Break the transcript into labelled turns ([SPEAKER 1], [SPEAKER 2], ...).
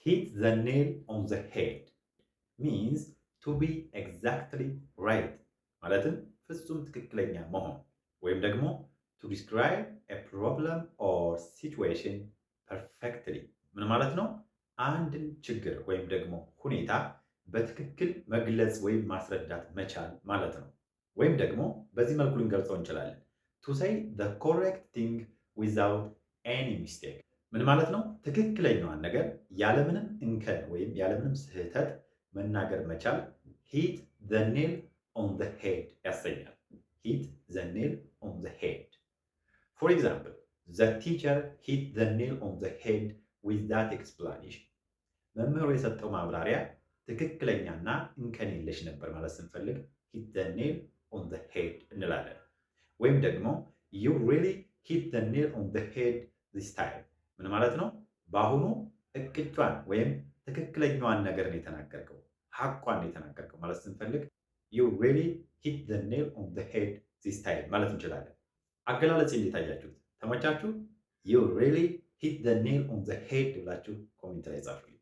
[SPEAKER 1] hit the nail on the head means to be exactly right ማለትም ፍጹም ትክክለኛ መሆን ወይም ደግሞ to describe a problem or situation perfectly ምን ማለት ነው? አንድን ችግር ወይም ደግሞ ሁኔታ በትክክል መግለጽ ወይም ማስረዳት መቻል ማለት ነው። ወይም ደግሞ በዚህ መልኩ ልንገልጸው እንችላለን to say the correct thing without any mistake ምን ማለት ነው? ትክክለኛዋን ነገር ያለምንም እንከን ወይም ያለምንም ስህተት መናገር መቻል hit the nail on the head ያሰኛል። hit the nail on the head. For example, the teacher hit the nail on the head with that explanation. መምህሩ የሰጠው ማብራሪያ ትክክለኛና እንከን የለሽ ነበር ማለት ስንፈልግ hit the nail on the head እንላለን። ወይም ደግሞ you really hit the nail on the head this time ምን ማለት ነው? በአሁኑ እቅጯን ወይም ትክክለኛዋን ነገር ነው የተናገርከው፣ ሐቋን ነው የተናገርከው ማለት ስንፈልግ you really hit the nail on the head this time ማለት እንችላለን። አገላለጽ እንዴት አያችሁት? ተመቻችሁ? you really hit the nail on the head ብላችሁ ኮሜንት ላይ ጻፉልኝ።